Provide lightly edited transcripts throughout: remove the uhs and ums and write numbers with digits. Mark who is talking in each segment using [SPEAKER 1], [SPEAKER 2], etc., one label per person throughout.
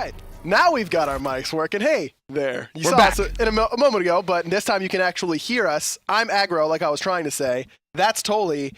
[SPEAKER 1] right. Now we've got our mics working. Hey there. You saw
[SPEAKER 2] back.
[SPEAKER 1] us a moment ago, but this time you can actually hear us. I'm aggro, like I was trying to say. That's Tolly.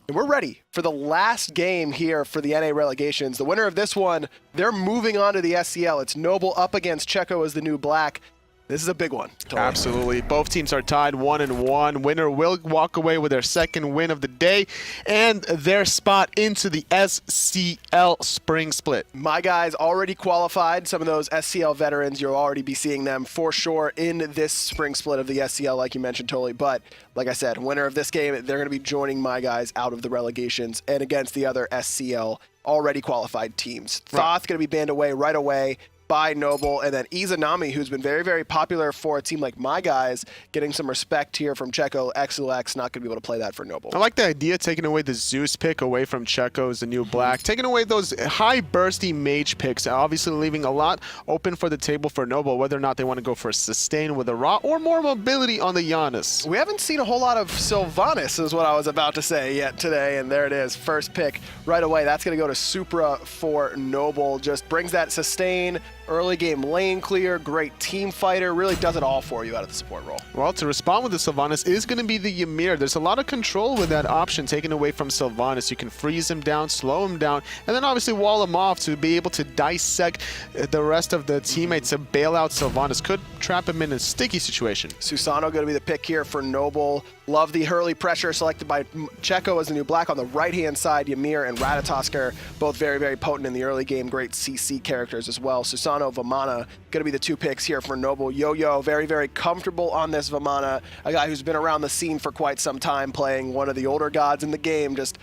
[SPEAKER 1] And we're ready for the last game here for the NA Relegations. The winner of this one, they're moving on to the SCL. It's Noble up against Checo as the new black. This is a big one. Totally.
[SPEAKER 2] Absolutely. Both teams are tied 1-1. Winner will walk away with their second win of the day and their spot into the SCL Spring Split.
[SPEAKER 1] My guys already qualified. Some of those SCL veterans, you'll already be seeing them for sure in this Spring Split of the SCL, like you mentioned, totally. But like I said, winner of this game, they're going to be joining my guys out of the Relegations and against the other SCL already qualified teams.
[SPEAKER 2] Right.
[SPEAKER 1] Thoth going to be banned away right away by Noble, and then Izanami, who's been very, very popular for a team like my guys, getting some respect here from Checo. xXLOU not going to be able to play that for Noble.
[SPEAKER 2] I like the idea, taking away the Zeus pick away from Checo as the new black, taking away those high bursty mage picks, obviously leaving a lot open for the table for Noble, whether or not they want to go for a sustain with a Ra or more mobility on the Giannis.
[SPEAKER 1] We haven't seen a whole lot of Sylvanus, is what I was about to say yet today, and there it is. First pick right away. That's going to go to Supra for Noble. Just brings that sustain, early game lane clear, great team fighter, really does it all for you out of the support role.
[SPEAKER 2] Well, to respond with the Sylvanus is going to be the Ymir. There's a lot of control with that option taken away from Sylvanus. You can freeze him down, slow him down, and then obviously wall him off to be able to dissect the rest of the teammates to bail out Sylvanus. Could trap him in a sticky situation.
[SPEAKER 1] Susano going to be the pick here for Noble. Love the early pressure selected by Checo as the new black on the right-hand side. Ymir and Ratatoskr, both very, very potent in the early game. Great CC characters as well. Susano, Vamana, going to be the two picks here for Noble. Yo-Yo, very, very comfortable on this Vamana. A guy who's been around the scene for quite some time, playing one of the older gods in the game, just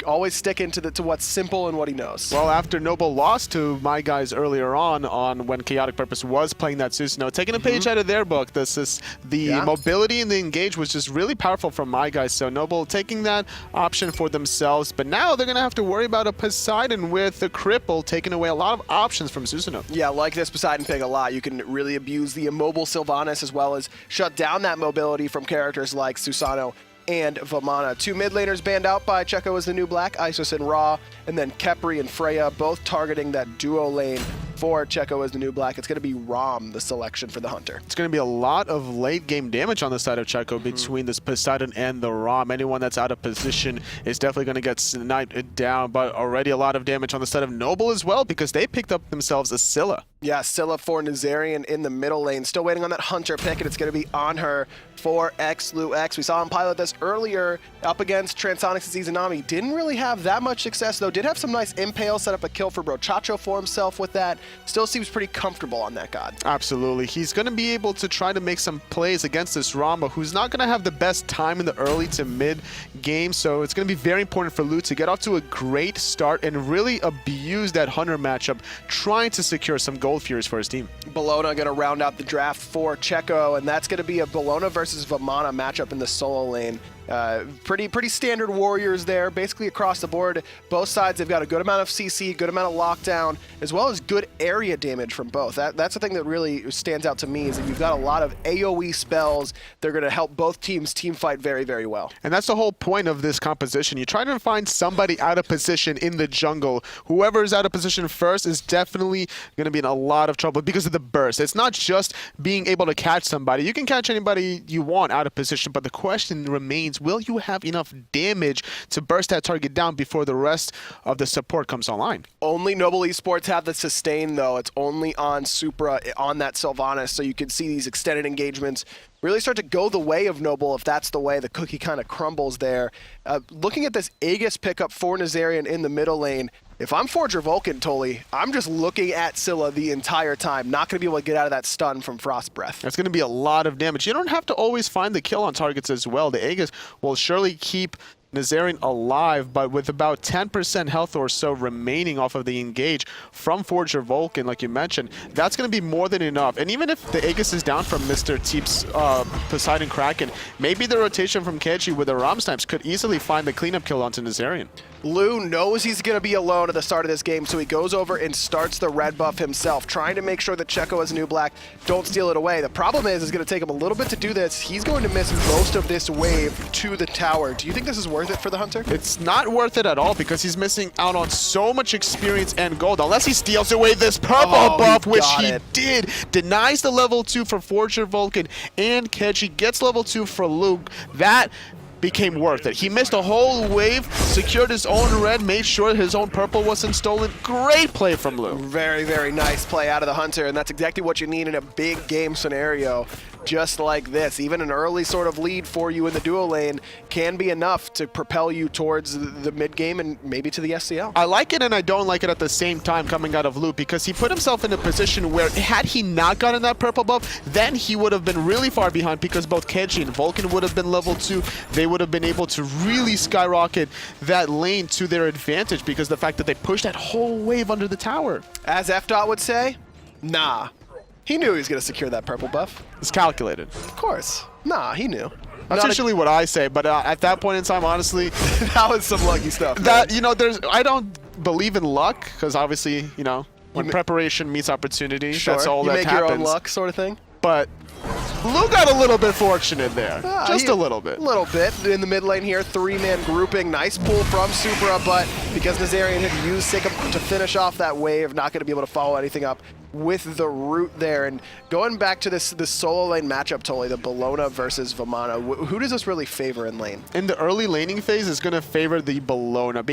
[SPEAKER 1] always sticking to what's simple and what he knows.
[SPEAKER 2] Well, after Noble lost to my guys earlier on when Chaotic Purpose was playing that Susano, taking a page out of their book, the mobility and the engage was just really powerful from my guys. So Noble taking that option for themselves, but now they're going to have to worry about a Poseidon with the cripple, taking away a lot of options from Susano.
[SPEAKER 1] Yeah, like this Poseidon pick a lot. You can really abuse the immobile Sylvanus as well as shut down that mobility from characters like Susano and Vamana. Two mid laners banned out by Checo as the new black, Isis and Ra, and then Kepri and Freya both targeting that duo lane for Checo as the new black. It's going to be Ram, the selection for the Hunter.
[SPEAKER 2] It's going to be a lot of late game damage on the side of Checo between this Poseidon and the Ram. Anyone that's out of position is definitely going to get sniped down, but already a lot of damage on the side of Noble as well because they picked up themselves a Scylla.
[SPEAKER 1] Yeah, Scylla for xNazarian in the middle lane. Still waiting on that Hunter pick, and it's going to be Anhur for xXLOU. We saw him pilot this earlier up against Transonics and Izanami. Didn't really have that much success, though. Did have some nice impale, set up a kill for Brochacho for himself with that. Still seems pretty comfortable on that god.
[SPEAKER 2] Absolutely. He's going to be able to try to make some plays against this Rama, who's not going to have the best time in the early to mid game, so it's going to be very important for Lou to get off to a great start and really abuse that Hunter matchup, trying to secure some gold furies for his team.
[SPEAKER 1] Bellona going to round out the draft for Checo, and that's going to be a Bellona versus Vamana matchup in the solo lane. Pretty standard warriors there, basically across the board. Both sides, they've got a good amount of CC, good amount of lockdown, as well as good area damage from both. That's the thing that really stands out to me, is that you've got a lot of AoE spells. They're going to help both teams team fight very, very well.
[SPEAKER 2] And that's the whole point of this composition. You try to find somebody out of position in the jungle. Whoever is out of position first is definitely going to be in a lot of trouble because of the burst. It's not just being able to catch somebody. You can catch anybody you want out of position, but the question remains, will you have enough damage to burst that target down before the rest of the support comes online?
[SPEAKER 1] Only Noble Esports have the sustain, though. It's only on Supra, on that Sylvanus, so you can see these extended engagements really start to go the way of Noble if that's the way the cookie kind of crumbles there. Looking at this Aegis pickup for xNazarian in the middle lane, if I'm Forger Vulcan, Tolly, I'm just looking at Scylla the entire time. Not going to be able to get out of that stun from Frost Breath.
[SPEAKER 2] That's going to be a lot of damage. You don't have to always find the kill on targets as well. The Aegis will surely keep xNazarian alive, but with about 10% health or so remaining off of the engage from Forger Vulcan, like you mentioned, that's going to be more than enough. And even if the Aegis is down from Mr. Teep's Poseidon Kraken, maybe the rotation from Keji with the Ram snipes could easily find the cleanup kill onto xNazarian.
[SPEAKER 1] Lou knows he's going to be alone at the start of this game, so he goes over and starts the red buff himself, trying to make sure that Checo as a new black don't steal it away. The problem is it's going to take him a little bit to do this. He's going to miss most of this wave to the tower. Do you think this is worth it for the Hunter?
[SPEAKER 2] It's not worth it at all because he's missing out on so much experience and gold unless he steals away this purple buff, which he did. Denies the level 2 for Forger Vulcan and Keji, gets level 2 for Luke. That became worth it. He missed a whole wave, secured his own red, made sure his own purple wasn't stolen. Great play from Lou.
[SPEAKER 1] Very, very nice play out of the Hunter, and that's exactly what you need in a big game scenario. Just like this, even an early sort of lead for you in the duo lane can be enough to propel you towards the mid game and maybe to the SCL.
[SPEAKER 2] I like it and I don't like it at the same time coming out of Lou because he put himself in a position where had he not gotten that purple buff, then he would have been really far behind because both Keji and Vulcan would have been level 2. They would have been able to really skyrocket that lane to their advantage because the fact that they pushed that whole wave under the tower.
[SPEAKER 1] As F-Dot would say, nah. He knew he was going to secure that purple buff.
[SPEAKER 2] It's calculated.
[SPEAKER 1] Of course. Nah, he knew.
[SPEAKER 2] That's usually what I say, but at that point in time, honestly,
[SPEAKER 1] that was some lucky stuff.
[SPEAKER 2] That, you know, I don't believe in luck because obviously, you know, when preparation meets opportunity, that's all that happens.
[SPEAKER 1] You make your own luck sort of thing?
[SPEAKER 2] But Lou got a little bit fortunate there. Just a little bit.
[SPEAKER 1] A little bit. In the mid lane here, 3-man grouping. Nice pull from Supra, but because Nazarian had used Sikkim to finish off that wave, not going to be able to follow anything up with the root there. And going back to this solo lane matchup, totally, the Bellona versus Vamana, who does this really favor in lane?
[SPEAKER 2] In the early laning phase, it's going to favor the Bellona,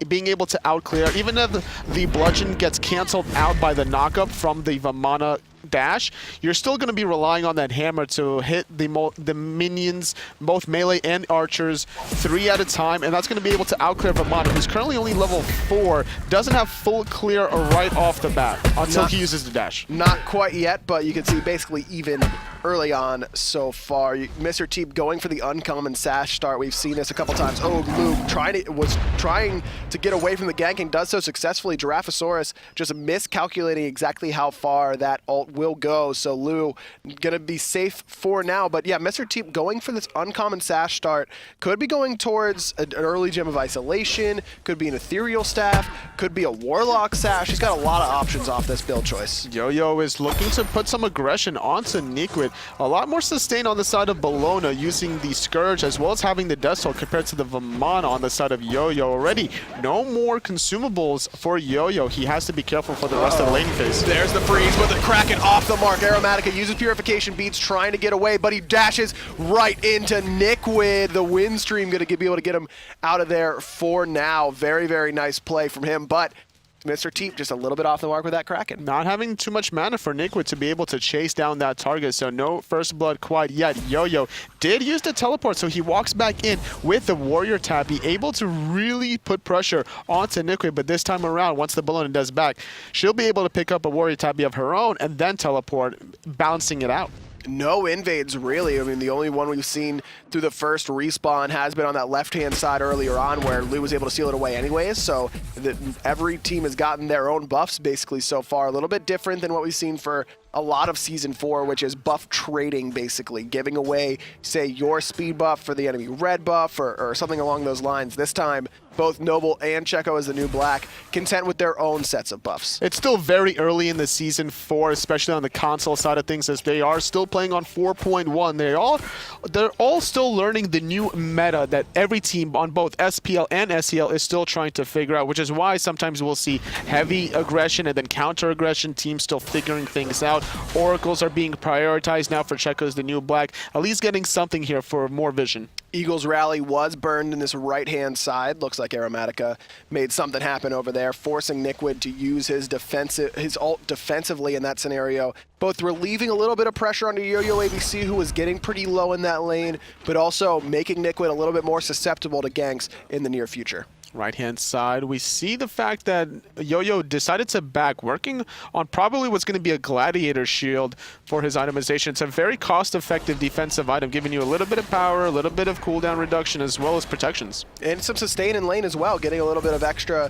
[SPEAKER 2] being able to outclear. Even if the bludgeon gets canceled out by the knockup from the Vamana dash, you're still going to be relying on that hammer to hit the minions, both melee and archers, 3 at a time, and that's going to be able to outclear Vamana, who's currently only level 4, doesn't have full clear right off the bat until he uses the dash. Not
[SPEAKER 1] quite yet, but you can see basically even early on so far. Mr. Teep going for the uncommon sash start. We've seen this a couple times. Oh, Luke was trying to get away from the ganking, does so successfully. Giraffeasurus just miscalculating exactly how far that ult will go. So Lou gonna be safe for now. But yeah, Mr. Teep going for this uncommon sash start. Could be going towards an early gem of isolation, could be an ethereal staff, could be a warlock sash. He's got a lot of options off this build choice.
[SPEAKER 2] Yo-Yo is looking to put some aggression onto Niquid. A lot more sustain on the side of Bellona using the Scourge as well as having the Death Soul compared to the Vamana on the side of Yo-Yo already. No more consumables for Yo-Yo. He has to be careful for the rest of the laning phase.
[SPEAKER 1] There's the freeze, but the Kraken off the mark. Aeromatica uses Purification Beads trying to get away, but he dashes right into Niquid. The wind stream going to be able to get him out of there for now. Very, very nice play from him, but Mr. Teep just a little bit off the mark with that Kraken.
[SPEAKER 2] Not having too much mana for Niquid to be able to chase down that target, so no first blood quite yet. Yo-Yo did use the teleport, so he walks back in with the warrior tabby, able to really put pressure onto Niquid, but this time around, once the Bellona does back, she'll be able to pick up a warrior tabby of her own and then teleport, balancing it out.
[SPEAKER 1] No invades, really. I mean, the only one we've seen through the first respawn has been on that left-hand side earlier on where Lou was able to seal it away anyways, so every team has gotten their own buffs basically so far. A little bit different than what we've seen for a lot of Season 4, which is buff trading, basically. Giving away, say, your speed buff for the enemy red buff or something along those lines. This time, both Noble and Checo as the new black, content with their own sets of buffs.
[SPEAKER 2] It's still very early in the Season 4, especially on the console side of things, as they are still playing on 4.1. They're all still learning the new meta that every team on both SPL and SCL is still trying to figure out, which is why sometimes we'll see heavy aggression and then counter-aggression, teams still figuring things out. Oracles are being prioritized now for Checo as the new black, at least getting something here for more vision.
[SPEAKER 1] Eagles Rally was burned in this right-hand side. Looks like Aeromatica made something happen over there, forcing Niquid to use his ult defensively in that scenario, both relieving a little bit of pressure onto yoyoabc, who was getting pretty low in that lane, but also making Niquid a little bit more susceptible to ganks in the near future.
[SPEAKER 2] Right-hand side, we see the fact that Yo-Yo decided to back, working on probably what's going to be a Gladiator shield for his itemization. It's a very cost-effective defensive item, giving you a little bit of power, a little bit of cooldown reduction, as well as protections.
[SPEAKER 1] And some sustain in lane as well, getting a little bit of extra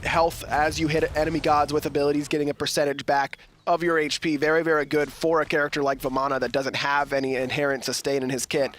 [SPEAKER 1] health as you hit enemy gods with abilities, getting a percentage back of your HP. Very, very good for a character like Vamana that doesn't have any inherent sustain in his kit,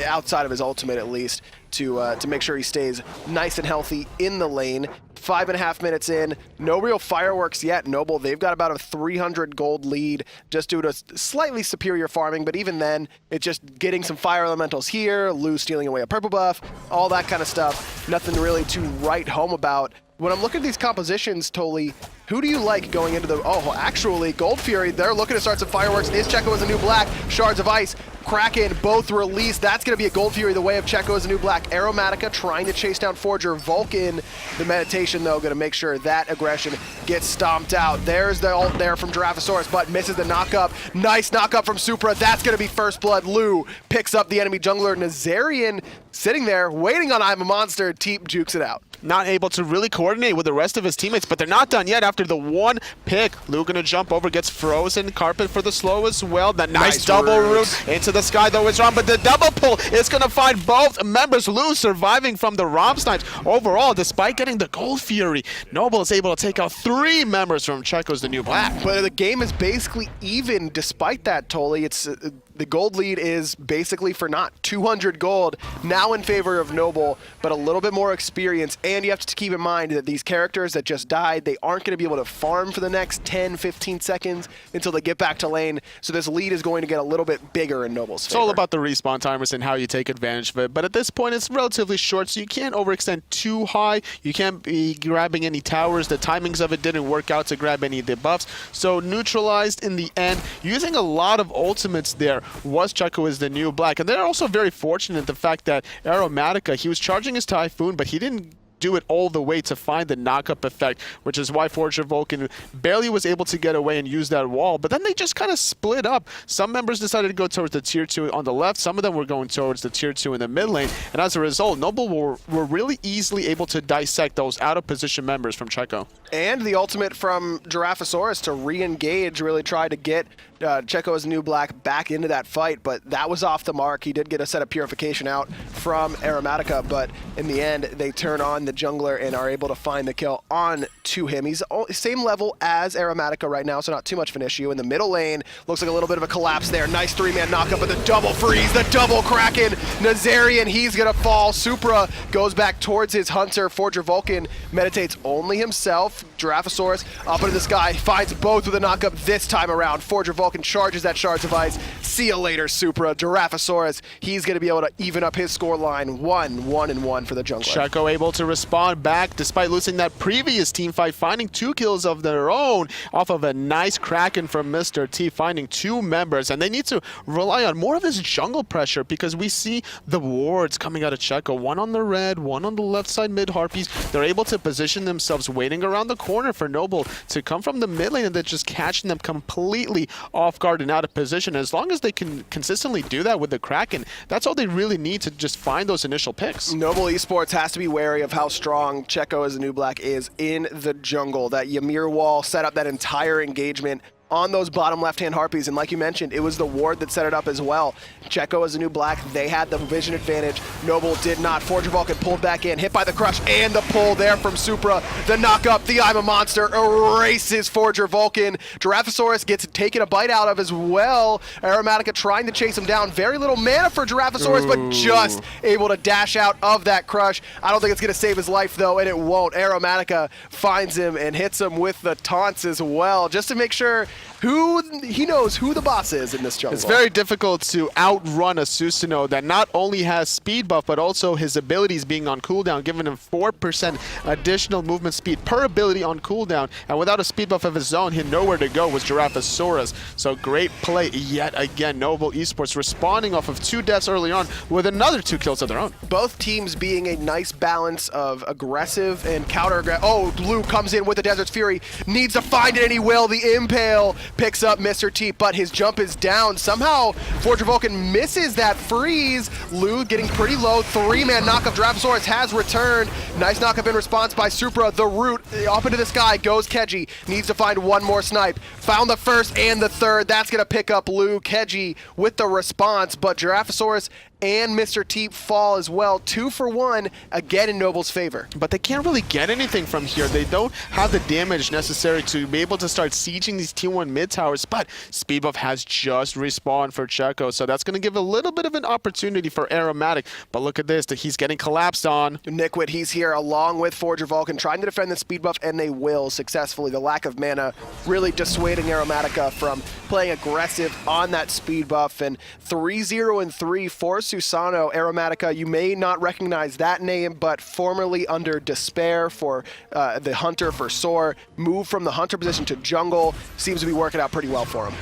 [SPEAKER 1] outside of his ultimate at least, to make sure he stays nice and healthy in the lane. 5.5 minutes in, no real fireworks yet. Noble, they've got about a 300 gold lead just due to slightly superior farming, but even then, it's just getting some fire elementals here, Lou stealing away a purple buff, all that kind of stuff. Nothing really to write home about. When I'm looking at these compositions, Toli, who do you like going into the... Oh, actually, Gold Fury, they're looking to start some fireworks. Is Checo as a new black? Shards of Ice, Kraken, both released. That's going to be a Gold Fury the way of Checo as a new black. Aeromatica trying to chase down Forger. Vulcan, the meditation, though, going to make sure that aggression gets stomped out. There's the ult there from Giraffeasurus, but misses the knockup. Nice knockup from Supra. That's going to be first blood. Lou picks up the enemy jungler. xNazarian sitting there, waiting on I'm a Monster. Teep jukes it out.
[SPEAKER 2] Not able to really coordinate with the rest of his teammates, but they're not done yet after the one pick. Lou gonna jump over, gets frozen. Carpet for the slow as well. The nice double root into the sky, though, is wrong, but the double pull is gonna find both members. Lou surviving from the Rom snipes. Overall, despite getting the Gold Fury, Noble is able to take out 3 members from Checo's the new black.
[SPEAKER 1] But the game is basically even despite that, Toli. It's the gold lead is basically for naught. 200 gold now in favor of Noble, but a little bit more experience. And you have to keep in mind that these characters that just died, they aren't going to be able to farm for the next 10, 15 seconds until they get back to lane. So this lead is going to get a little bit bigger in Noble's favor.
[SPEAKER 2] It's all about the respawn timers and how you take advantage of it. But at this point, it's relatively short, so you can't overextend too high. You can't be grabbing any towers. The timings of it didn't work out to grab any of the buffs. So neutralized in the end. Using a lot of ultimates there was Checo as the new black. And they're also very fortunate in the fact that Aeromatica, he was charging his Typhoon, but he didn't do it all the way to find the knockup effect, which is why Forger Vulcan barely was able to get away and use that wall. But then they just kind of split up. Some members decided to go towards the tier 2 on the left. Some of them were going towards the tier 2 in the mid lane. And as a result, Noble were really easily able to dissect those out of position members from Checo.
[SPEAKER 1] And the ultimate from Giraffeasurus to re-engage, really try to get Checo as new black back into that fight, but that was off the mark. He did get a set of purification out from Aeromatica, but in the end, they turn on the jungler and are able to find the kill on to him. He's same level as Aeromatica right now, so not too much of an issue. In the middle lane, looks like a little bit of a collapse there. Nice 3-man knockup, but the double freeze, the double Kraken. xNazarian, he's gonna fall. Supra goes back towards his hunter. Forger Vulcan meditates only himself. Giraffeasurus up into the sky, finds both with a knockup this time around. Forger Vulcan charges that Shards of Ice. See you later, Supra. Giraffeasurus, he's going to be able to even up his score line. 1-1-1 for the jungler.
[SPEAKER 2] Checo able to respond back despite losing that previous team fight, finding 2 kills of their own off of a nice Kraken from Mr. T, finding 2 members. And they need to rely on more of this jungle pressure because we see the wards coming out of Checo. One on the red, one on the left side mid Harpies. They're able to position themselves waiting around the corner for Noble to come from the mid lane and then just catching them completely off guard and out of position. As long as they can consistently do that with the Kraken, that's all they really need to just find those initial picks.
[SPEAKER 1] Noble Esports has to be wary of how strong Checo as a new black is in the jungle. That Ymir wall set up that entire engagement on those bottom left-hand Harpies, and like you mentioned, it was the ward that set it up as well. Checo as a new black, they had the vision advantage. Noble did not. Forger Vulcan pulled back in, hit by the crush, and the pull there from Supra. The knock-up, the I'm a Monster erases Forger Vulcan. Giraffeasurus gets taken a bite out of as well. Aeromatica trying to chase him down. Very little mana for Giraffeasurus, but just able to dash out of that crush. I don't think it's going to save his life, though, and it won't. Aeromatica finds him and hits him with the taunts as well, just to make sure he knows who the boss is in this jungle.
[SPEAKER 2] It's very difficult to outrun a Susano that not only has speed buff, but also his abilities being on cooldown, giving him 4% additional movement speed per ability on cooldown. And without a speed buff of his own, he had nowhere to go was Giraffeasurus. So great play yet again. Noble Esports responding off of 2 deaths early on with another 2 kills of their own.
[SPEAKER 1] Both teams being a nice balance of aggressive and counter-aggressive. Oh, Blue comes in with the Desert's Fury, needs to find it, and he will. The Impale picks up Mr. T, but his jump is down. Somehow, Forger Vulcan misses that freeze. Lou getting pretty low. 3-man knockup. Giraffeasurus has returned. Nice knockup in response by Supra. The root up into the sky goes Keji. Needs to find one more snipe. Found the first and the third. That's going to pick up Lou. Keji with the response, but Giraffeasurus and Mr. Teep fall as well. 2 for 1, again in Noble's favor.
[SPEAKER 2] But they can't really get anything from here. They don't have the damage necessary to be able to start sieging these T1 mid towers, but speed buff has just respawned for Checo, so that's going to give a little bit of an opportunity for Aeromatic. But look at this, he's getting collapsed on.
[SPEAKER 1] Nikwid, he's here along with Forger Vulcan, trying to defend the speed buff, and they will successfully. The lack of mana really dissuading Aeromatica from playing aggressive on that speed buff, and 3-0-3 for Susano. Aeromatica, you may not recognize that name, but formerly under Despair for the Hunter for Soar, moved from the Hunter position to jungle, seems to be working out pretty well for him.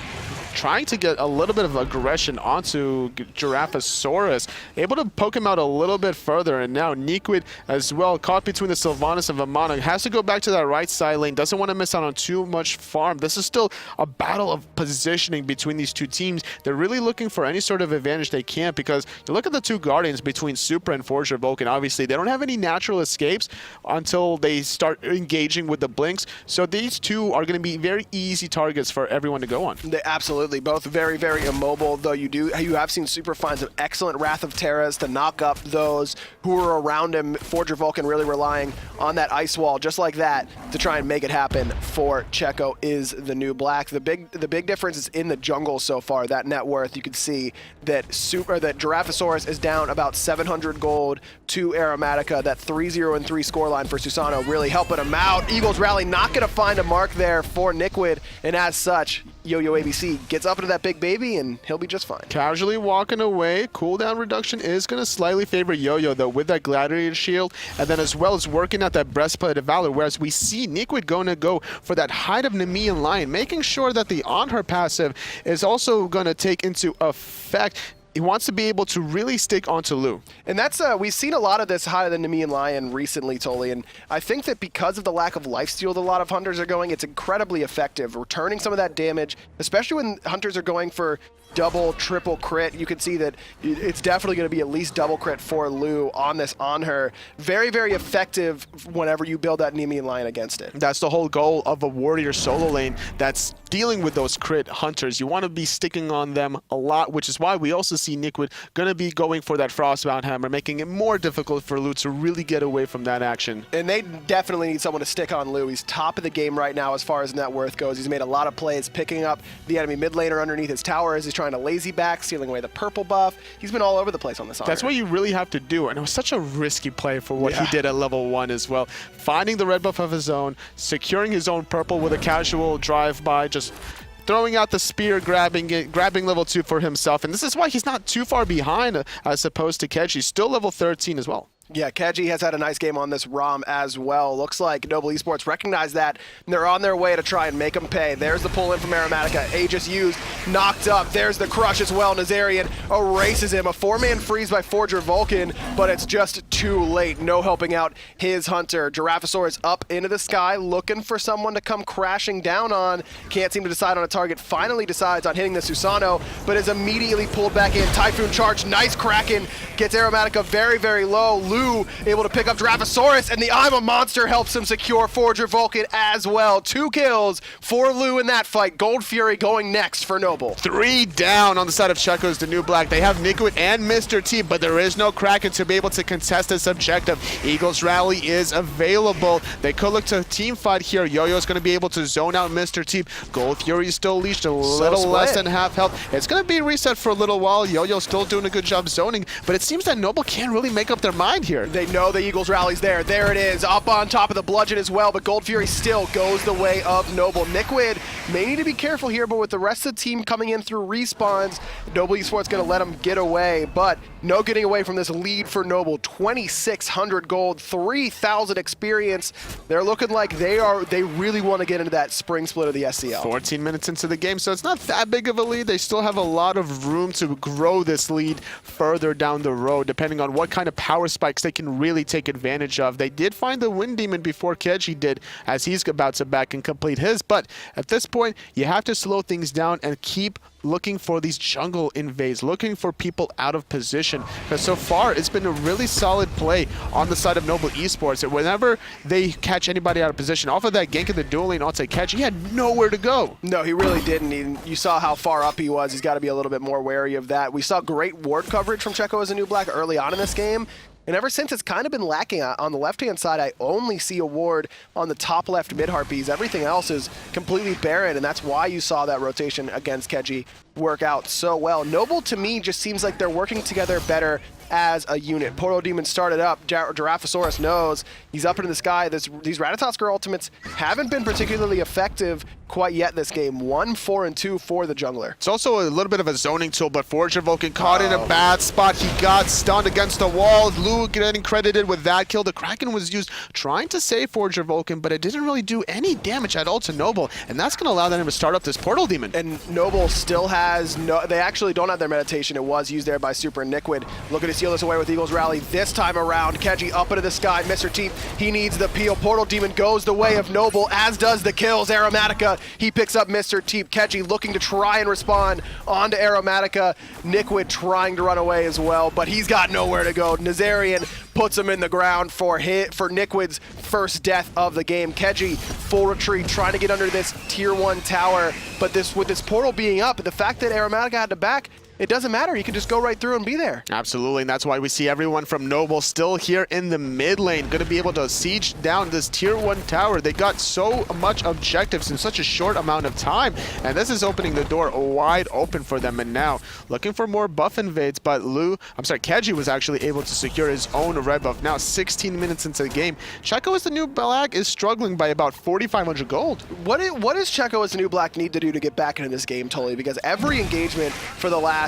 [SPEAKER 2] Trying to get a little bit of aggression onto Giraffeasurus, able to poke him out a little bit further, and now Nikwid as well, caught between the Sylvanus and Vamana, has to go back to that right side lane, doesn't want to miss out on too much farm. This is still a battle of positioning between these two teams. They're really looking for any sort of advantage they can, because you look at the two Guardians between Supra and Forger Vulcan, obviously they don't have any natural escapes until they start engaging with the Blinks, so these two are going to be very easy targets for everyone to go on.
[SPEAKER 1] They absolutely. Both very, very immobile, though you have seen Super find some excellent Wrath of Terras to knock up those who are around him. Forger Vulcan really relying on that ice wall just like that to try and make it happen for Checo is the new black. The big difference is in the jungle so far. That net worth, you can see that Giraffeasurus is down about 700 gold to Aeromatica. That 3-0-3 scoreline for Susano really helping him out. Eagles Rally not going to find a mark there for Nikwid, and as such, yoyoabc gets up into that big baby and he'll be just fine.
[SPEAKER 2] Casually walking away. Cooldown reduction is going to slightly favor Yo-Yo though with that Gladiator shield, and then as well as working at that Breastplate of Valor, whereas we see Nikwid going to go for that Hide of Nemean Lion, making sure that the Anhur passive is also going to take into effect. He wants to be able to really stick onto Lou. And
[SPEAKER 1] that's, we've seen a lot of this Hide of the Nemean Lion recently, Tolly, and I think that because of the lack of lifesteal that a lot of hunters are going, it's incredibly effective, returning some of that damage, especially when hunters are going for double, triple crit. You can see that it's definitely going to be at least double crit for Lou on this Anhur. Very, very effective whenever you build that Nemean Lion against it.
[SPEAKER 2] That's the whole goal of a warrior solo lane that's dealing with those crit hunters. You want to be sticking on them a lot, which is why we also see Nikwid going to be going for that Frostbound Hammer, making it more difficult for Lou to really get away from that action.
[SPEAKER 1] And they definitely need someone to stick on Lou. He's top of the game right now as far as net worth goes. He's made a lot of plays, picking up the enemy mid laner underneath his tower as he's trying to lazy back, stealing away the purple buff. He's been all over the place on this Anhur.
[SPEAKER 2] That's what you really have to do, and it was such a risky play for what he did at level 1 as well. Finding the red buff of his own, securing his own purple with a casual drive-by, just throwing out the spear, grabbing level 2 for himself, and this is why he's not too far behind as opposed to Keji. Still level 13 as well.
[SPEAKER 1] Yeah, Keji has had a nice game on this ROM as well. Looks like Noble Esports recognize that, and they're on their way to try and make him pay. There's the pull-in from Aeromatica. Aegis used, knocked up. There's the crush as well. Nazarian erases him. A 4-man freeze by Forger Vulcan, but it's just too late. No helping out his Hunter. Giraffeasurus up into the sky, looking for someone to come crashing down on. Can't seem to decide on a target. Finally decides on hitting the Susano, but is immediately pulled back in. Typhoon charge, nice Kraken. Gets Aeromatica very, very low. Lou able to pick up Giraffeasurus, and the I'm a Monster helps him secure Forger Vulcan as well. 2 kills for Lou in that fight. Gold Fury going next for Noble.
[SPEAKER 2] 3 down on the side of Checo's the new black. They have Nikwid and Mr. Teep, but there is no Kraken to be able to contest this objective. Eagles Rally is available. They could look to team fight here. Yo-Yo's going to be able to zone out Mr. Teep. Gold Fury is still leashed, a little less than half health. It's going to be reset for a little while. Yo-Yo's still doing a good job zoning, but it seems that Noble can't really make up their mind here.
[SPEAKER 1] They know the Eagles Rally's there. There it is, up on top of the bludgeon as well, but Gold Fury still goes the way of Noble. Nikwid may need to be careful here, but with the rest of the team coming in through respawns, Noble Esports going to let him get away, but no getting away from this lead for Noble. 2,600 gold, 3,000 experience. They're looking like they really want to get into that spring split of the SCL.
[SPEAKER 2] 14 minutes into the game, so it's not that big of a lead. They still have a lot of room to grow this lead further down the road, depending on what kind of power spike next they can really take advantage of. They did find the Wind Demon before Keji did, as he's about to back and complete his, but at this point, you have to slow things down and keep looking for these jungle invades, looking for people out of position, because so far it's been a really solid play on the side of Noble Esports. And whenever they catch anybody out of position, off of that gank in the dual lane onto Keji, he had nowhere to go.
[SPEAKER 1] No, he really didn't. You saw how far up he was. He's got to be a little bit more wary of that. We saw great ward coverage from Checo as a new black early on in this game. And ever since, it's kind of been lacking. On the left-hand side, I only see a ward on the top left mid-harpies. Everything else is completely barren, and that's why you saw that rotation against Keji work out so well. Noble, to me, just seems like they're working together better as a unit. Portal Demon started up. Giraffeasurus knows he's up into the sky. These Ratatoskr ultimates haven't been particularly effective quite yet this game. 1, 4, and 2 for the jungler.
[SPEAKER 2] It's also a little bit of a zoning tool, but Forager Vulcan caught in a bad spot. He got stunned against the wall. Lou getting credited with that kill. The Kraken was used trying to save Forager Vulcan, but it didn't really do any damage at all to Noble, and that's going to allow them to start up this Portal Demon.
[SPEAKER 1] And Noble still has they actually don't have their meditation. It was used there by Super and Niquid. Looking to seal this away with Eagle's Rally this time around. Keji up into the sky. Mr. Teep, he needs the peel. Portal Demon goes the way of Noble, as does the kills. Aeromatica, he picks up Mr. Teep. Keji looking to try and respond onto Aeromatica. Niquid trying to run away as well, but he's got nowhere to go. xNazarian puts him in the ground for Niquid's first death of the game. Keji, full retreat, trying to get under this tier 1 tower, but with this portal being up, the fact that Aeromatica had to back, it doesn't matter. You can just go right through and be there.
[SPEAKER 2] Absolutely, and that's why we see everyone from Noble still here in the mid lane, going to be able to siege down this tier 1 tower. They got so much objectives in such a short amount of time, and this is opening the door wide open for them. And now, looking for more buff invades, but Keji was actually able to secure his own red buff. Now, 16 minutes into the game, Checo as the new black is struggling by about 4,500 gold.
[SPEAKER 1] What does Checo as the new black need to do to get back into this game, Tully? Because every engagement for the last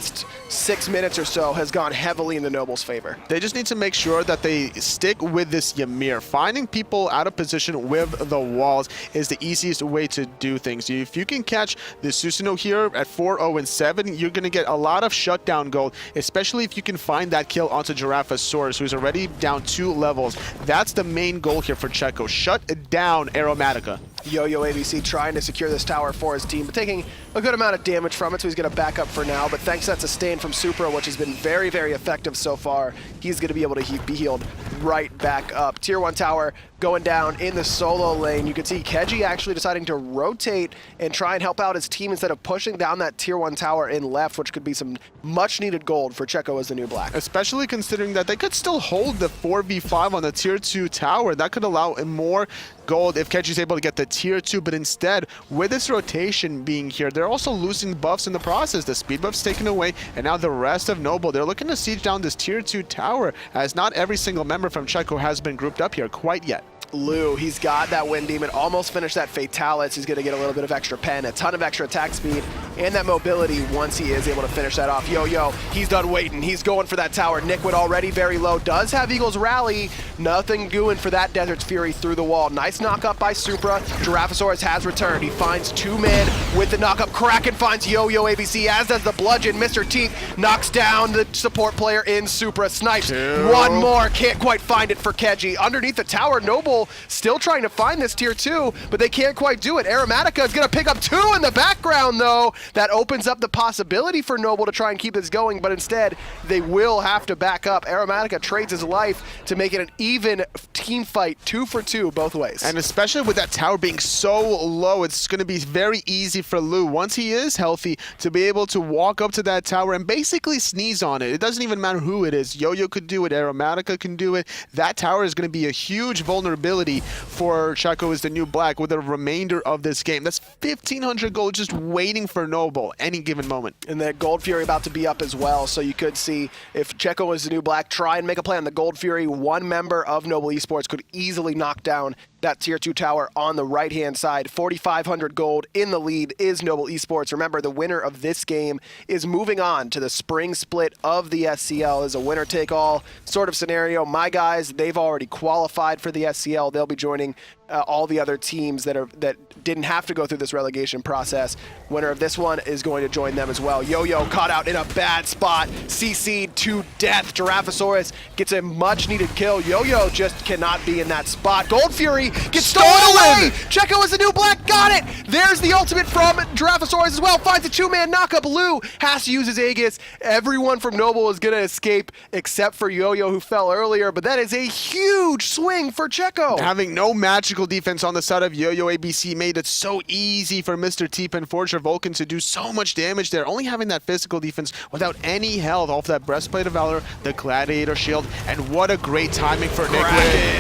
[SPEAKER 1] 6 minutes or so has gone heavily in the Noble's favor.
[SPEAKER 2] They just need to make sure that they stick with this Ymir. Finding people out of position with the walls is the easiest way to do things. If you can catch the Susano here at 4-0 and 7, you're going to get a lot of shutdown gold, especially if you can find that kill onto Giraffeasurus, who's already down 2 levels. That's the main goal here for Checo. Shut down Aeromatica.
[SPEAKER 1] yoyoabc trying to secure this tower for his team, but taking a good amount of damage from it, so he's going to back up for now. But thanks to that sustain from Supra, which has been very, very effective so far, he's going to be able to be healed right back up. Tier 1 tower going down in the solo lane. You can see Keji actually deciding to rotate and try and help out his team instead of pushing down that tier 1 tower in left, which could be some much needed gold for Checo as the new black.
[SPEAKER 2] Especially considering that they could still hold the 4v5 on the tier 2 tower. That could allow more gold if Keji's able to get the tier 2, but instead, with this rotation being here, they're also losing buffs in the process. The speed buff's taken away, and now the rest of Noble, they're looking to siege down this tier 2 tower, as not every single member from Checo has been grouped up here quite yet.
[SPEAKER 1] Lou, he's got that Wind Demon, almost finished that Fatalis. He's going to get a little bit of extra pen, a ton of extra attack speed, and that mobility once he is able to finish that off. Yo, he's done waiting. He's going for that tower. Niquid already very low, does have Eagle's Rally. Nothing doing for that Desert's Fury through the wall. Nice knock up by Supra. Giraffeasurus has returned. He finds 2 men with the knock up. Kraken finds yoyoabc, as does the Bludgeon. Mr. Teep knocks down the support player in Supra. Snipes 1 more. Can't quite find it for Keji. Underneath the tower, Noble still trying to find this tier 2, but they can't quite do it. Aeromatica is going to pick up 2 in the background, though. That opens up the possibility for Noble to try and keep this going, but instead, they will have to back up. Aeromatica trades his life to make it an even team fight, 2 for 2 both ways.
[SPEAKER 2] And especially with that tower being so low, it's going to be very easy for Lou, once he is healthy, to be able to walk up to that tower and basically sneeze on it. It doesn't even matter who it is. Yo-Yo could do it, Aeromatica can do it. That tower is going to be a huge vulnerability for Checo as the new black with the remainder of this game. That's 1,500 gold just waiting for Noble any given moment.
[SPEAKER 1] And that Gold Fury about to be up as well, so you could see if Checo is the new black, try and make a play on the Gold Fury. 1 member of Noble Esports could easily knock down that tier 2 tower on the right-hand side. 4,500 gold in the lead is Noble Esports. Remember, the winner of this game is moving on to the spring split of the SCL. Is a winner-take-all sort of scenario. My guys, they've already qualified for the SCL. They'll be joining all the other teams that didn't have to go through this relegation process. Winner of this one is going to join them as well. Yo-Yo caught out in a bad spot, CC'd to death. Giraffeasurus gets a much-needed kill. Yo-Yo just cannot be in that spot. Gold Fury gets stolen away! Checo is the new black, got it! There's the ultimate from Giraffeasurus as well, finds a two-man knockup. Lou has to use his Aegis. Everyone from Noble is gonna escape except for Yo-Yo, who fell earlier, but that is a huge swing for Checo.
[SPEAKER 2] Having no magical defense on the side of yoyoabc made it so easy for Mr. Teep and Forger Vulcan to do so much damage there, only having that physical defense without any health off that Breastplate of Valor, the Gladiator Shield, and what a great timing for Nick.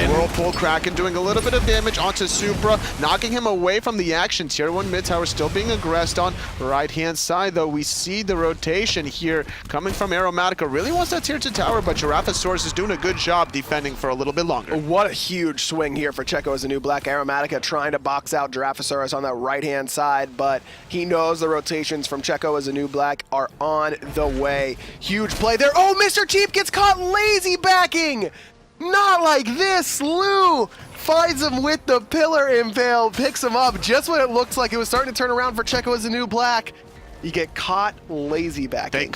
[SPEAKER 2] Whirlpool Kraken doing a little bit of damage onto Supra, knocking him away from the action. Tier 1 mid tower still being aggressed on. Right-hand side, though, we see the rotation here coming from Aeromatica. Really wants that tier 2 tower, but Giraffeasurus is doing a good job defending for a little bit longer.
[SPEAKER 1] What a huge swing here for Checo as a new black. Aeromatica trying to box out Giraffeasurus on that right-hand side, but he knows the rotations from Checo as a new black are on the way. Huge play there. Oh, Mr. Teep gets caught lazy backing. Not like this. Lou finds him with the pillar impale, picks him up just when it looks like it was starting to turn around for Checo as a new black. You get caught lazy backing.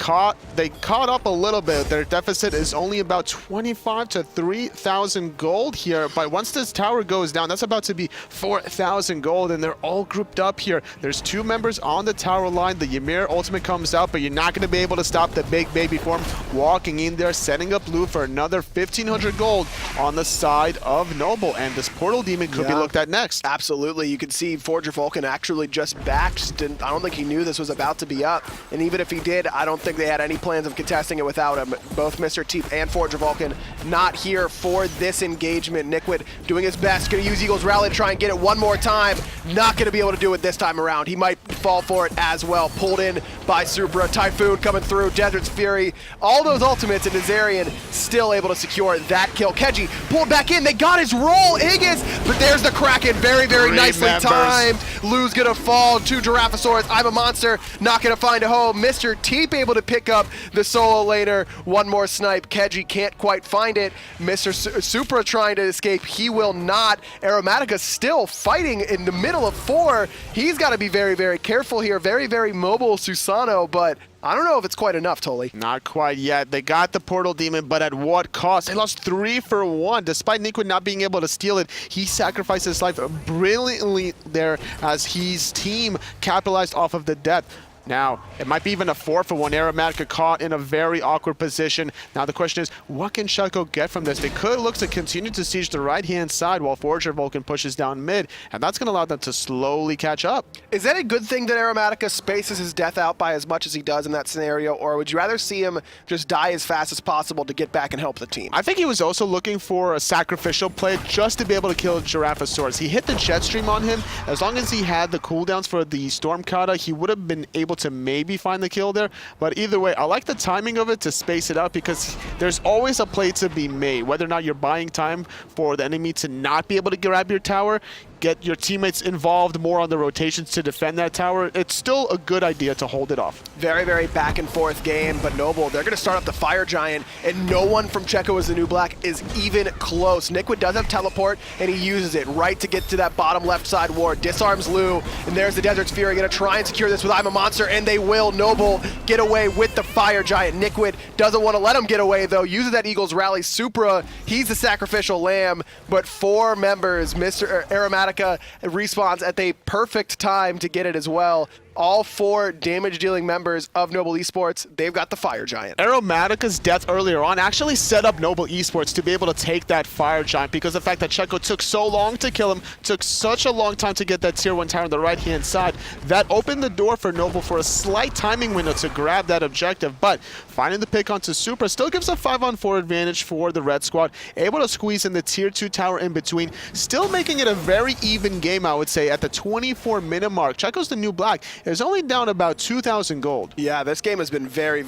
[SPEAKER 2] They caught up a little bit. Their deficit is only about 25 to 3,000 gold here, but once this tower goes down, that's about to be 4,000 gold, and they're all grouped up here. There's two members on the tower line. The Ymir ultimate comes out, but you're not going to be able to stop the big baby form walking in there, setting up Lou for another 1,500 gold on the side of Noble, and this Portal Demon could be looked at next.
[SPEAKER 1] Absolutely. You can see Forger Vulcan actually just backed. I don't think he knew this was about to be up, and even if he did, I don't think they had any plans of contesting it without him. Both Mr. Teep and Forger Vulcan not here for this engagement. Nickwood doing his best, gonna use Eagle's Rally to try and get it one more time. Not gonna be able to do it this time around. He might fall for it as well. Pulled in by Supra. Typhoon coming through, Desert's Fury. All those ultimates, and Nazarian still able to secure that kill. Keji pulled back in, they got his roll, Aegis, but there's the Kraken, very nicely timed. Lou's gonna fall to Giraffeasurus. I'm a monster, not gonna find a home. Mr. Teep able to pick up the solo laner. One more snipe. Keji can't quite find it. Mr. Supra trying to escape. He will not. Aeromatica still fighting in the middle of 4. He's got to be very careful here. Very mobile Susano, but I don't know if it's quite enough, Tolly.
[SPEAKER 2] Not quite yet. They got the Portal Demon, but at what cost? They lost 3 for 1. Despite Nickwood not being able to steal it, he sacrificed his life brilliantly there as his team capitalized off of the death. Now, it might be even a 4 for 1. Aeromatica caught in a very awkward position. Now the question is, what can Checo get from this? They could look to continue to siege the right-hand side while Forger Vulcan pushes down mid, and that's going to allow them to slowly catch up.
[SPEAKER 1] Is that a good thing that Aeromatica spaces his death out by as much as he does in that scenario, or would you rather see him just die as fast as possible to get back and help the team?
[SPEAKER 2] I think he was also looking for a sacrificial play just to be able to kill Giraffeasurus. He hit the jet stream on him. As long as he had the cooldowns for the Storm Kata, he would have been able to maybe find the kill there. But either way, I like the timing of it to space it out, because there's always a play to be made. Whether or not you're buying time for the enemy to not be able to grab your tower, get your teammates involved more on the rotations to defend that tower, it's still a good idea to hold it off.
[SPEAKER 1] Very back and forth game, but Noble, they're going to start up the Fire Giant, and no one from Checo as the new black is even close. Nickwood does have teleport, and he uses it right to get to that bottom left side ward. Disarms Lou, and there's the Desert's Fury, going to try and secure this with I'm a Monster, and they will. Noble get away with the Fire Giant. Nickwood doesn't want to let him get away, though. Uses that Eagle's Rally. Supra, he's the sacrificial lamb, but 4 members, Mr. Aeromatica respawns at the perfect time to get it as well. All 4 damage-dealing members of Noble Esports, they've got the Fire Giant.
[SPEAKER 2] Aeromatica's death earlier on actually set up Noble Esports to be able to take that Fire Giant, because the fact that Checo took so long to kill him, took such a long time to get that tier 1 tower on the right-hand side, that opened the door for Noble for a slight timing window to grab that objective. But finding the pick onto Supra still gives a 5-on-4 advantage for the Red Squad, able to squeeze in the tier 2 tower in between, still making it a very even game, I would say, at the 24-minute mark. Checo's the new black is only down about 2,000 gold.
[SPEAKER 1] Yeah, this game has been very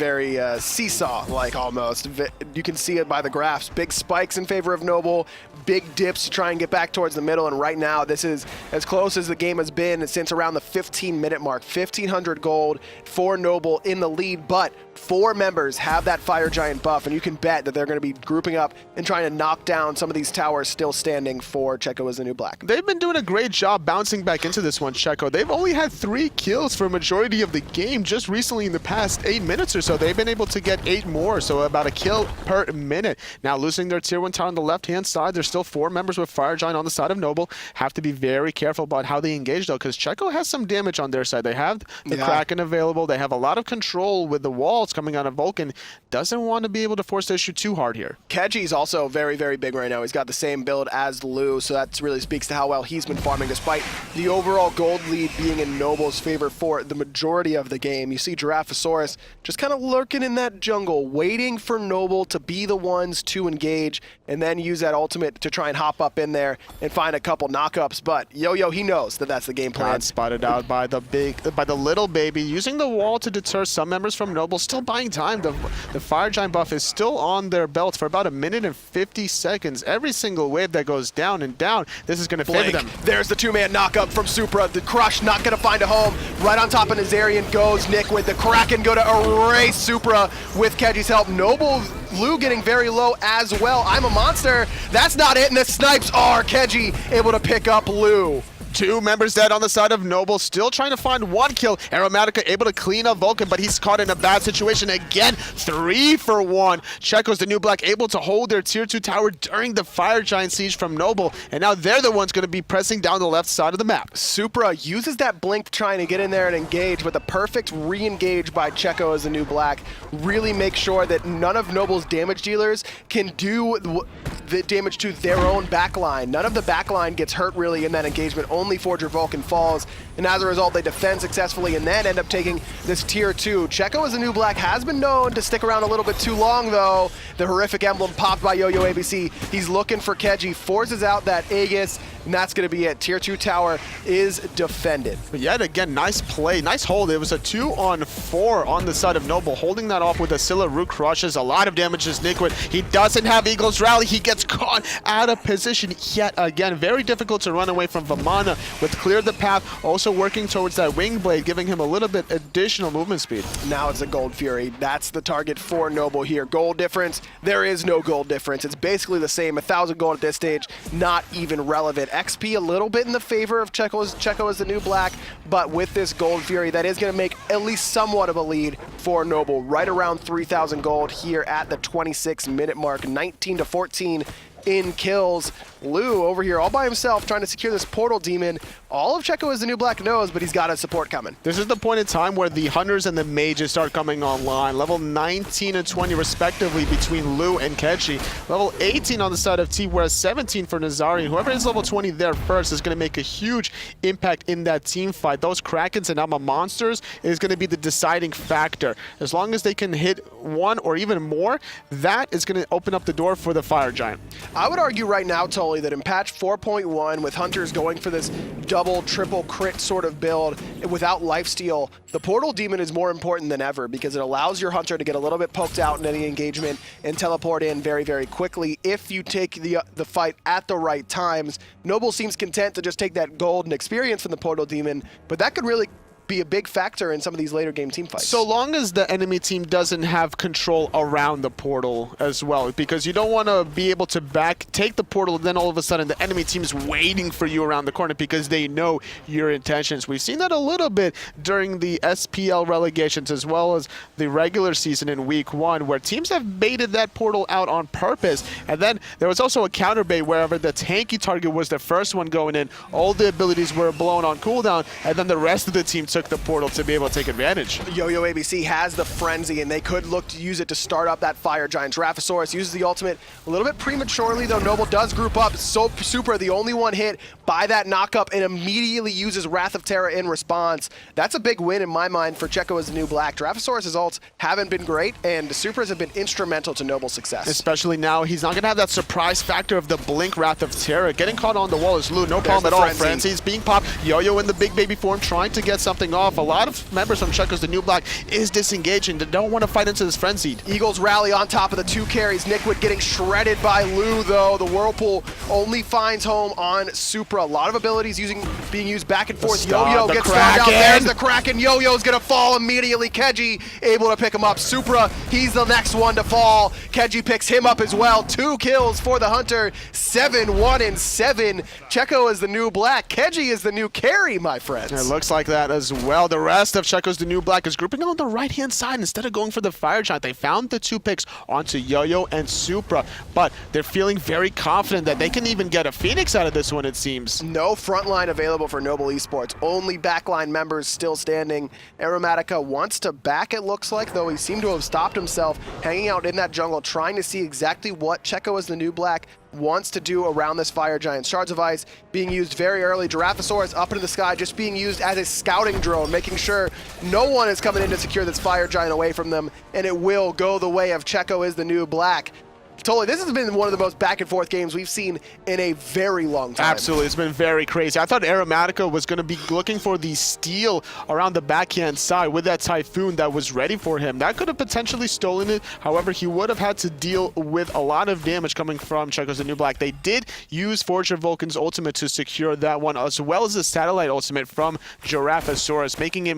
[SPEAKER 1] seesaw-like almost. You can see it by the graphs. Big spikes in favor of Noble, big dips to try and get back towards the middle, and right now this is as close as the game has been since around the 15-minute mark. 1,500 gold for Noble in the lead, but 4 members have that Fire Giant buff, and you can bet that they're going to be grouping up and trying to knock down some of these towers still standing for Checo as the new black.
[SPEAKER 2] They've been doing a great job bouncing back into this one, Checo. They've only had 3 kills for a majority of the game. Just recently in the past 8 minutes or so, they've been able to get 8 more, so about a kill per minute. Now losing their tier 1 tower on the left-hand side, there's still 4 members with Fire Giant on the side of Noble. Have to be very careful about how they engage though, because Checo has some damage on their side. They have the Kraken available. They have a lot of control with the walls coming out of Vulcan. Doesn't want to be able to force the issue too hard here.
[SPEAKER 1] Keji's also very, very big right now. He's got the same build as Lou, so that really speaks to how well he's been farming despite the overall gold lead being in Noble's favor for the majority of the game. You see Giraffeasurus just kind of lurking in that jungle, waiting for Noble to be the ones to engage and then use that ultimate to try and hop up in there and find a couple knockups. But Yo-Yo, he knows that that's the game plan.
[SPEAKER 2] Got spotted out by the little baby, using the wall to deter some members from Noble, still buying time. The Fire Giant buff is still on their belt for about 1 minute and 50 seconds. Every single wave that goes down and down, this is going to favor them.
[SPEAKER 1] There's the 2-man knockup from Supra. The Crush not going to find a home. Right on top of xNazarian goes Nick with the Kraken, go to erase Supra with Keji's help. Noble, Lou getting very low as well. I'm a monster. That's not it, and the snipes are Keji able to pick up Lou.
[SPEAKER 2] 2 members dead on the side of Noble, still trying to find 1 kill. Aeromatica able to clean up Vulcan, but he's caught in a bad situation again. 3 for 1. Checo's the new black able to hold their tier 2 tower during the Fire Giant siege from Noble, and now they're the ones going to be pressing down the left side of the map.
[SPEAKER 1] Supra uses that blink trying to get in there and engage, but the perfect re-engage by Checo as the new black really makes sure that none of Noble's damage dealers can do the damage to their own backline. None of the backline gets hurt really in that engagement. Only Forger Vulcan falls, and as a result they defend successfully and then end up taking this tier 2. Checo as a new black has been known to stick around a little bit too long though. The horrific emblem popped by yoyoabc. He's looking for Keji, forces out that Aegis, and that's going to be it. Tier 2 tower is defended.
[SPEAKER 2] But yet again, nice play, nice hold. It was a 2-on-4 on the side of Noble, holding that off with a Scylla root crushes. A lot of damage is Liquid. He doesn't have Eagle's Rally. He gets caught out of position yet again. Very difficult to run away from Vamana with Clear the Path, also working towards that Wing Blade, giving him a little bit additional movement speed.
[SPEAKER 1] Now it's a Gold Fury. That's the target for Noble here. Gold difference, there is no gold difference. It's basically the same. 1,000 gold at this stage, not even relevant. XP a little bit in the favor of Checo as the new black, but with this Gold Fury, that is going to make at least somewhat of a lead for Noble. Right around 3,000 gold here at the 26-minute mark, 19 to 14 in kills. Lou over here all by himself trying to secure this portal demon. All of Checo as the new black knows, but he's got a support coming.
[SPEAKER 2] This is the point in time where the hunters and the mages start coming online. Level 19 and 20 respectively between Lou and Keji. Level 18 on the side of Teep, whereas 17 for xNazarian. Whoever is level 20 there first is going to make a huge impact in that team fight. Those Krakens and Alma monsters is going to be the deciding factor. As long as they can hit 1 or even more, that is going to open up the door for the Fire Giant.
[SPEAKER 1] I would argue right now, Tully, that in patch 4.1, with hunters going for this double, triple crit sort of build without lifesteal, the portal demon is more important than ever because it allows your hunter to get a little bit poked out in any engagement and teleport in very, very quickly if you take the fight at the right times. Noble seems content to just take that gold and experience from the portal demon, but that could really be a big factor in some of these later game team fights.
[SPEAKER 2] So long as the enemy team doesn't have control around the portal as well, because you don't want to be able to take the portal and then all of a sudden the enemy team is waiting for you around the corner because they know your intentions. We've seen that a little bit during the SPL relegations as well as the regular season in week 1, where teams have baited that portal out on purpose, and then there was also a counter bait wherever the tanky target was the first one going in, all the abilities were blown on cooldown, and then the rest of the team took the portal to be able to take advantage.
[SPEAKER 1] yoyoabc has the frenzy, and they could look to use it to start up that Fire Giant. Giraffeasurus uses the ultimate a little bit prematurely, though. Noble does group up. So Super, the only one hit by that knockup, and immediately uses Wrath of Terra in response. That's a big win in my mind for Checo as the new black. Giraffeasurus' ults haven't been great, and the Supers have been instrumental to Noble's success.
[SPEAKER 2] Especially now, he's not going to have that surprise factor of the blink Wrath of Terra. Getting caught on the wall is Lou, no problem at all. Frenzy's being popped. Yo-Yo in the big baby form, trying to get something something off. A lot of members from Checo's the New Black is disengaging. They don't want to fight into this frenzied.
[SPEAKER 1] Eagles rally on top of the 2 carries. Nickwood getting shredded by Lou, though. The Whirlpool only finds home on Supra. A lot of abilities being used back and forth. Yo-Yo gets found out. There's the Kraken. Yo-Yo's going to fall immediately. Keji able to pick him up. Supra, he's the next one to fall. Keji picks him up as well. 2 kills for the Hunter. 7-1-7. Checo is the new black. Keji is the new carry, my friends.
[SPEAKER 2] It looks like that as well. The rest of Checo's the New Black is grouping on the right-hand side instead of going for the Fire Giant. They found the 2 picks onto Yo-Yo and Supra, but they're feeling very confident that they can even get a Phoenix out of this one, it seems.
[SPEAKER 1] No frontline available for Noble Esports. Only backline members still standing. Aeromatica wants to back, it looks like, though he seemed to have stopped himself, hanging out in that jungle, trying to see exactly what Checo as the New Black wants to do around this Fire Giant. Shards of Ice being used very early. Giraffeasurus up into the sky, just being used as a scouting drone, making sure no one is coming in to secure this Fire Giant away from them, and it will go the way of Checo is the New Black. Totally, this has been one of the most back and forth games we've seen in a very long time.
[SPEAKER 2] Absolutely, it's been very crazy. I thought Aeromatica was going to be looking for the steal around the backhand side with that Typhoon that was ready for him. That could have potentially stolen it. However, he would have had to deal with a lot of damage coming from Checo's the New Black. They did use Forger Vulcan's ultimate to secure that one, as well as the satellite ultimate from Giraffeasurus, making it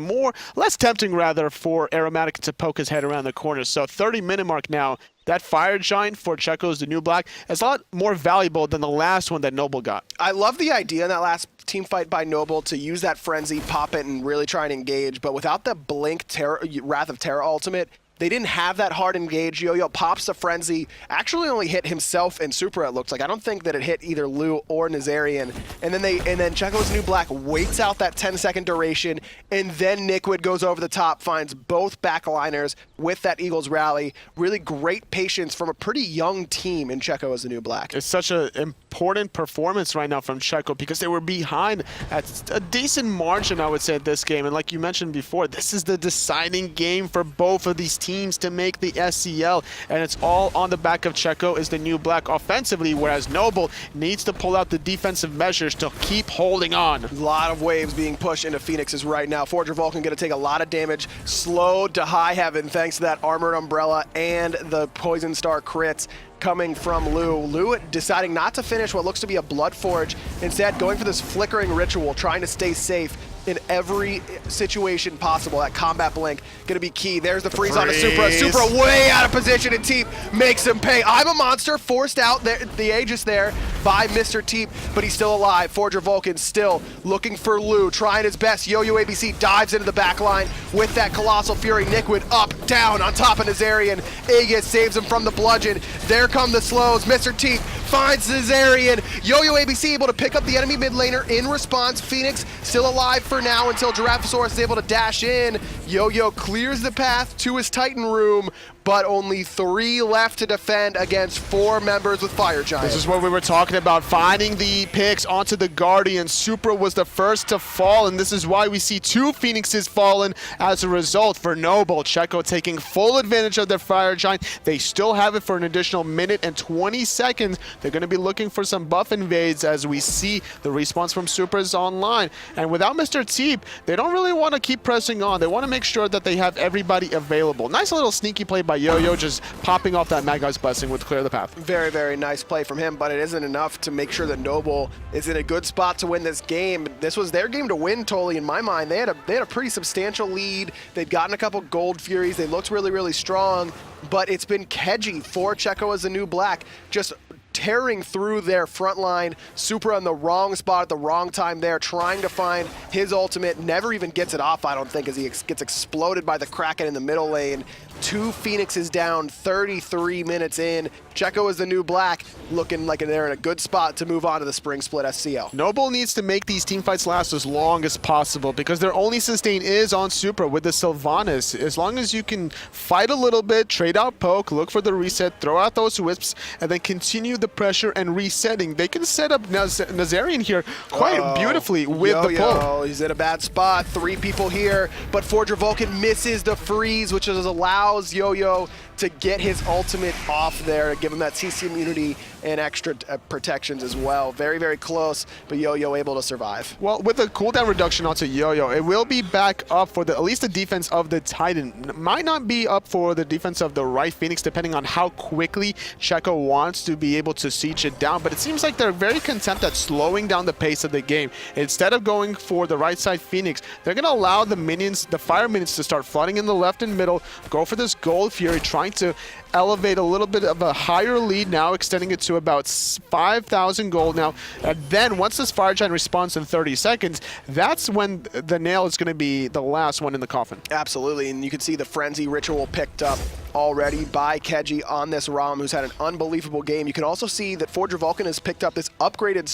[SPEAKER 2] less tempting rather for Aeromatica to poke his head around the corner. So 30-minute mark now. That Fire Giant for Checo's the New Black is a lot more valuable than the last one that Noble got.
[SPEAKER 1] I love the idea in that last team fight by Noble to use that Frenzy, pop it, and really try and engage, but without the Blink Wrath of Terra ultimate, they didn't have that hard engage. Yo-Yo pops the Frenzy, actually only hit himself and Supra, it looks like. I don't think that it hit either Lou or Nazarian. And then Checo's New Black waits out that 10-second duration, and then Nickwood goes over the top, finds both backliners with that Eagles rally. Really great patience from a pretty young team in Checo as the New Black.
[SPEAKER 2] It's such an important performance right now from Checo because they were behind at a decent margin, I would say, at this game. And like you mentioned before, this is the deciding game for both of these teams to make the SCL, and it's all on the back of Checo is the New Black offensively, whereas Noble needs to pull out the defensive measures to keep holding on.
[SPEAKER 1] A lot of waves being pushed into Phoenix's right now. Forger Vulcan going to take a lot of damage, slowed to high heaven thanks to that Armored Umbrella and the Poison Star crits coming from Lou. Lou deciding not to finish what looks to be a Blood Forge, instead going for this flickering ritual, trying to stay safe in every situation possible. That combat blink gonna be key. There's the freeze on the Supra. Supra way out of position, and Teep makes him pay. I'm a Monster forced out the Aegis there by Mr. Teep, but he's still alive. Forger Vulcan still looking for Lou, trying his best. yoyoabc dives into the back line with that Colossal Fury. Nickwood up, down, on top of Nazarian. Aegis saves him from the bludgeon. There come the slows. Mr. Teep finds Nazarian. yoyoabc able to pick up the enemy mid laner in response. Phoenix still alive for now until Giraffeasurus is able to dash in. Yo-Yo clears the path to his Titan room, but only 3 left to defend against 4 members with Fire Giant.
[SPEAKER 2] This is what we were talking about, finding the picks onto the Guardian. Supra was the first to fall, and this is why we see 2 Phoenixes fallen as a result for Noble. Checo taking full advantage of their Fire Giant. They still have it for an additional minute and 20 seconds. They're going to be looking for some buff invades as we see the response from Supra's online. And without Mr. Teep, they don't really want to keep pressing on. They want to make sure that they have everybody available. Nice little sneaky play by Yo-Yo, just popping off that Magai's Blessing would clear the path.
[SPEAKER 1] Very, very nice play from him, but it isn't enough to make sure that Noble is in a good spot to win this game. This was their game to win, totally, in my mind. They had a pretty substantial lead. They'd gotten a couple Gold Furies. They looked really, really strong, but it's been Keji for Checo as the New Black, just tearing through their front line. Supra in the wrong spot at the wrong time there, trying to find his ultimate. Never even gets it off, I don't think, as he gets exploded by the Kraken in the middle lane. 2 Phoenixes down, 33 minutes in. Checo is the New Black, looking like they're in a good spot to move on to the Spring Split SCL.
[SPEAKER 2] Noble needs to make these team fights last as long as possible because their only sustain is on Supra with the Sylvanus. As long as you can fight a little bit, trade out poke, look for the reset, throw out those wisps, and then continue the pressure and resetting. They can set up xNazarian here quite beautifully with the pull.
[SPEAKER 1] He's in a bad spot. 3 people here, but Forger Vulcan misses the freeze, which allows Yo-Yo to get his ultimate off there, give him that CC immunity and extra protections as well. Very, very close, but Yo-Yo able to survive.
[SPEAKER 2] Well, with a cooldown reduction onto Yo-Yo, it will be back up for at least the defense of the Titan. Might not be up for the defense of the right Phoenix, depending on how quickly Checo wants to be able to siege it down, but it seems like they're very content at slowing down the pace of the game. Instead of going for the right side Phoenix, they're going to allow the minions, the fire minions, to start flooding in the left and middle, go for this Gold Fury, trying to elevate a little bit of a higher lead now, extending it to about 5,000 gold now. And then once this Fire Giant responds in 30 seconds, that's when the nail is going to be the last one in the coffin.
[SPEAKER 1] Absolutely, and you can see the Frenzy Ritual picked up already by Keji on this Ram, who's had an unbelievable game. You can also see that Forger Vulcan has picked up this upgraded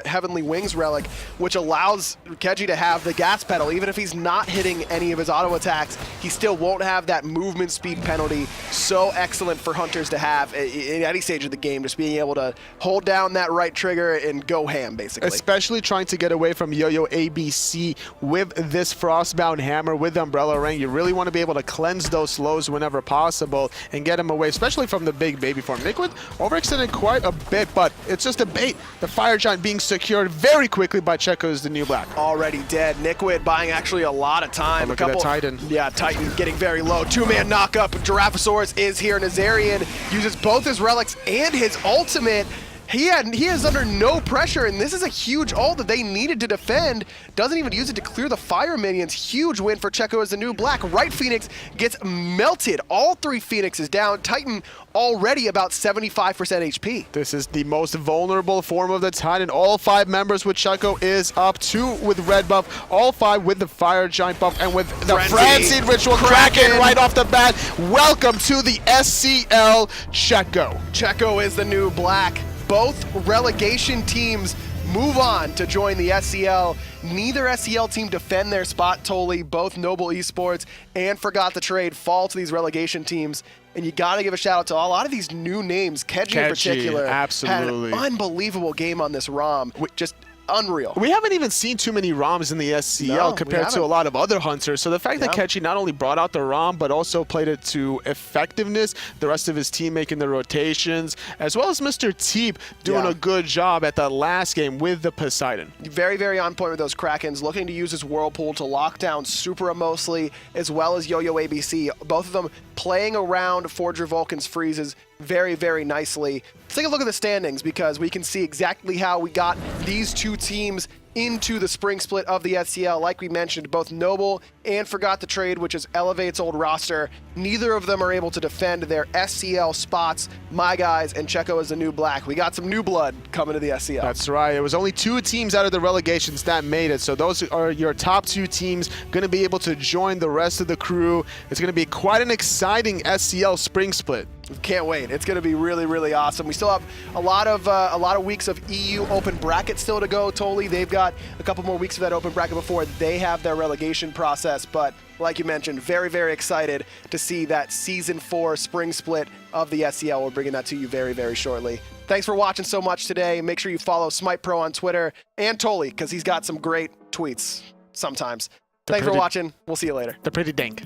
[SPEAKER 1] Heavenly Wings relic, which allows Keji to have the gas pedal. Even if he's not hitting any of his auto attacks, he still won't have that movement speed penalty. So excellent for hunters to have in any stage of the game, just being able to hold down that right trigger and go ham, basically.
[SPEAKER 2] Especially trying to get away from yoyoabc with this Frostbound Hammer, with Umbrella Ring. You really want to be able to cleanse those slows whenever possible and get him away, especially from the big baby form. Nickwood overextended quite a bit, but it's just a bait. The Fire Giant being secured very quickly by Checo is the new black.
[SPEAKER 1] Already dead. Nickwood buying actually a lot of time.
[SPEAKER 2] Look at that Titan.
[SPEAKER 1] Yeah, Titan getting very low. 2-man knockup. Giraffeasurus is here. xNazarian uses both his relics and his ultimate. He is under no pressure, and this is a huge ult that they needed to defend. Doesn't even use it to clear the fire minions. Huge win for Checo as the new black. Right Phoenix gets melted. All 3 Phoenixes down. Titan already about 75% HP.
[SPEAKER 2] This is the most vulnerable form of the Titan. All 5 members with Checo is up. 2 with red buff, all 5 with the Fire Giant buff, and with the Frenzied Ritual Kraken right off the bat. Welcome to the SCL Checo.
[SPEAKER 1] Checo is the new black. Both relegation teams move on to join the SCL. Neither SCL team defend their spot totally. Both Noble Esports and Forgot the Trade fall to these relegation teams. And you got to give a shout out to a lot of these new names. Keji in particular
[SPEAKER 2] absolutely
[SPEAKER 1] had an unbelievable game on this ROM. Just unreal.
[SPEAKER 2] We haven't even seen too many ROMs in the SCL compared to a lot of other hunters. So the fact that Keji not only brought out the ROM, but also played it to effectiveness, the rest of his team making the rotations, as well as Mr. Teep doing a good job at that last game with the Poseidon.
[SPEAKER 1] Very, very on point with those Krakens, looking to use his Whirlpool to lock down Supra mostly, as well as yoyoabc. Both of them playing around Forger Vulcan's freezes very, very nicely. Let's take a look at the standings, because we can see exactly how we got these 2 teams into the spring split of the SCL. Like we mentioned, both Noble and Forgot the Trade, which is Elevate's old roster, neither of them are able to defend their SCL spots. My guys and Checo is the new black. We got some new blood coming to the SCL.
[SPEAKER 2] That's right. It was only 2 teams out of the relegations that made it. So those are your top 2 teams going to be able to join the rest of the crew. It's going to be quite an exciting SCL spring split.
[SPEAKER 1] Can't wait. It's going to be really, really awesome. We still have a lot of weeks of EU open bracket still to go. Totally, they've got a couple more weeks of that open bracket before they have their relegation process. But like you mentioned, very, very excited to see that Season 4 spring split of the SCL. We're bringing that to you very, very shortly. Thanks for watching so much today. Make sure you follow Smite Pro on Twitter and Tolly, because he's got some great tweets sometimes. Thanks for watching. We'll see you later.
[SPEAKER 2] They're pretty dank.